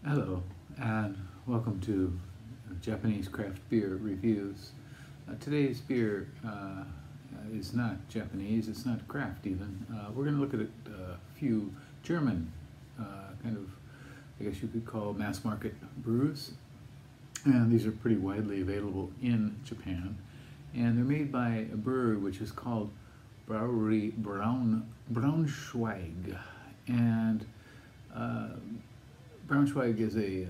Hello, and welcome to Japanese craft beer reviews. Today's beer is not Japanese, it's not craft even. We're going to look at a few German, kind of, I guess you could call mass market brews. And these are pretty widely available in Japan. And they're made by a brewery which is called Brauerei Braunschweig. And Braunschweig is a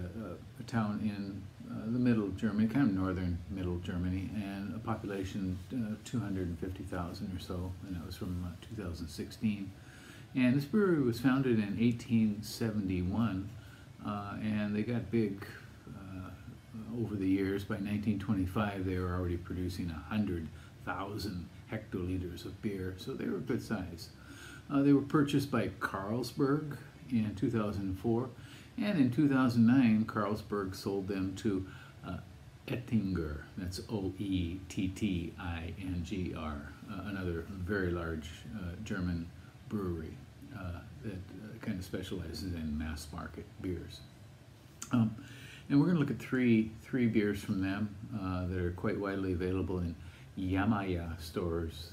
town in the middle of Germany, kind of northern middle Germany, and a population 250,000 or so, and that was from 2016. And this brewery was founded in 1871, and they got big over the years. By 1925, they were already producing 100,000 hectoliters of beer, so they were a good size. They were purchased by Carlsberg in 2004, and in 2009, Carlsberg sold them to Oettinger, that's Oettinger, another very large German brewery that kind of specializes in mass market beers. And we're going to look at three beers from them that are quite widely available in Yamaya stores,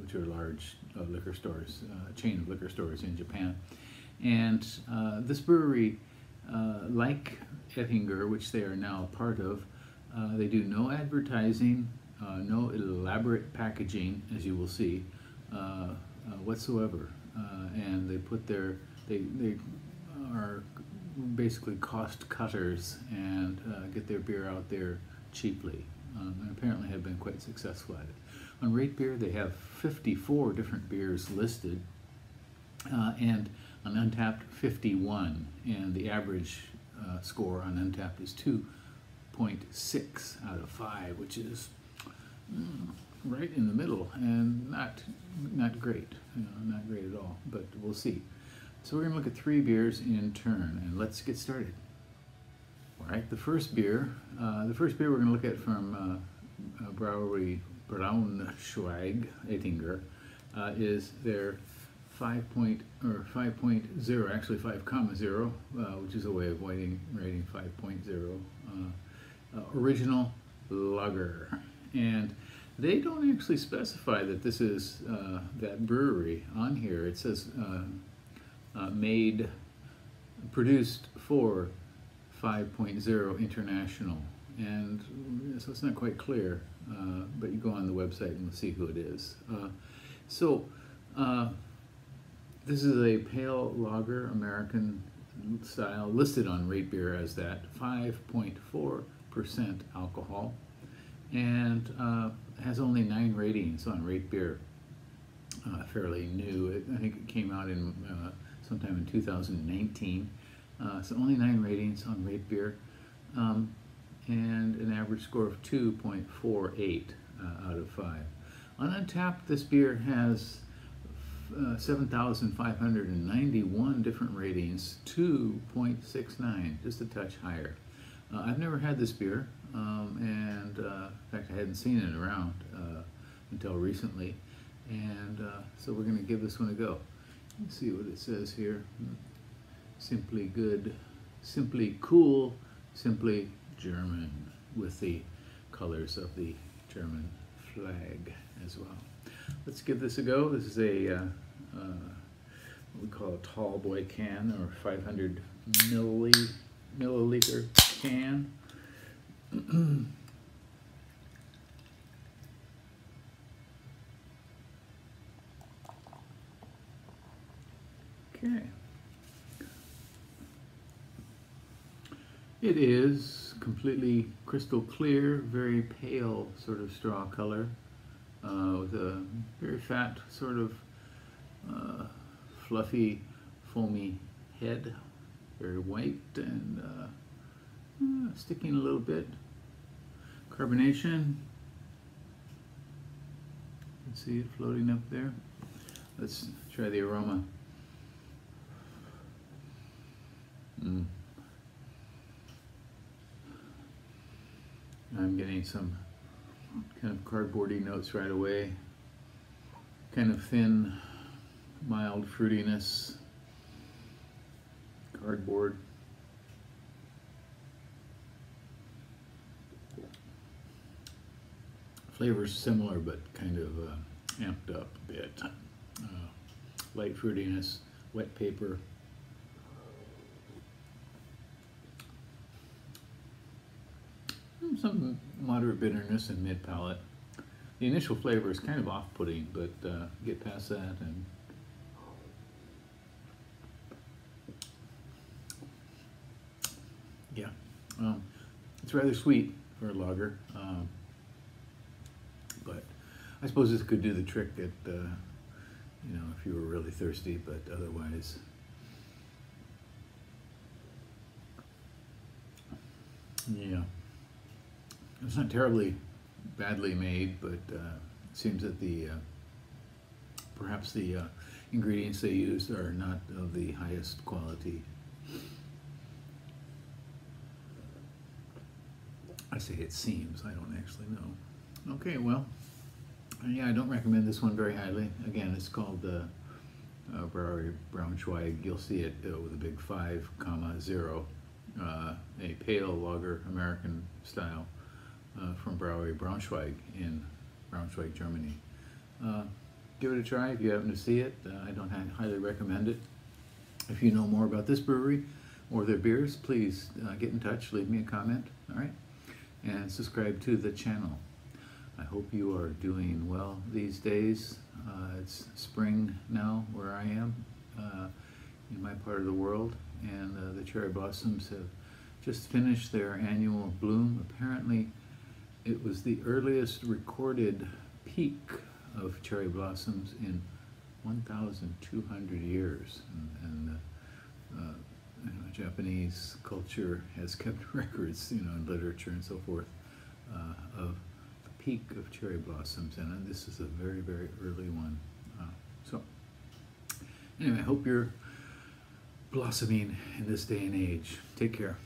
which are large liquor stores, chain of liquor stores in Japan. And this brewery, like Oettinger, which they are now a part of, they do no advertising, no elaborate packaging, as you will see, whatsoever. And they put they are basically cost cutters and get their beer out there cheaply, and apparently have been quite successful at it. On RateBeer, they have 54 different beers listed, and on Untapped 51, and the average score on Untapped is 2.6 out of 5, which is right in the middle and not great, not great at all, but we'll see. So we're going to look at three beers in turn, and let's get started. All right, the first beer we're going to look at from Brauerei Braunschweig, Oettinger, is their 5.0, actually 5.0, which is a way of writing 5.0, original lager. And they don't actually specify that this is that brewery on here. It says produced for 5.0 International, and so it's not quite clear, but you go on the website and you'll see who it is. This is a pale lager, American style, listed on RateBeer as that, 5.4% alcohol, and has only 9 ratings on RateBeer. Fairly new. I think it came out in sometime in 2019. So only 9 ratings on RateBeer, and an average score of 2.48 out of 5. On Untapped, this beer has 7,591 different ratings, 2.69, just a touch higher. I've never had this beer, and in fact I hadn't seen it around until recently, and so we're going to give this one a go. Let's see what it says here. Simply good, simply cool, simply German, with the colors of the German flag as well. Let's give this a go. This is a what we call a tall boy can, or 500 milliliter can. Okay. It is completely crystal clear, very pale sort of straw color, with a very fat sort of fluffy, foamy head, very white and sticking a little bit. Carbonation, you can see it floating up there. Let's try the aroma. I'm getting some kind of cardboardy notes right away. Kind of thin, mild fruitiness, cardboard. Flavor's similar, but kind of amped up a bit. Light fruitiness, wet paper. Some moderate bitterness and mid-palate. The initial flavor is kind of off-putting, but get past that and yeah, it's rather sweet for a lager, but I suppose this could do the trick at you know, if you were really thirsty, but otherwise, yeah, it's not terribly badly made, but it seems that the perhaps the ingredients they used are not of the highest quality. I say it seems, I don't actually know. Okay, well, yeah, I don't recommend this one very highly. Again, it's called Brauerei Braunschweig. You'll see it with a big 5,0, a pale lager, American style, from Brauerei Braunschweig in Braunschweig, Germany. Give it a try if you happen to see it. I don't highly recommend it. If you know more about this brewery or their beers, please get in touch, leave me a comment, all right? And subscribe to the channel. I hope you are doing well these days. It's spring now where I am in my part of the world, and the cherry blossoms have just finished their annual bloom. Apparently it was the earliest recorded peak of cherry blossoms in 1,200 years, and you know, Japanese culture has kept records, you know, in literature and so forth, of the peak of cherry blossoms, and this is a very, very early one. So anyway, I hope you're blossoming in this day and age. Take care.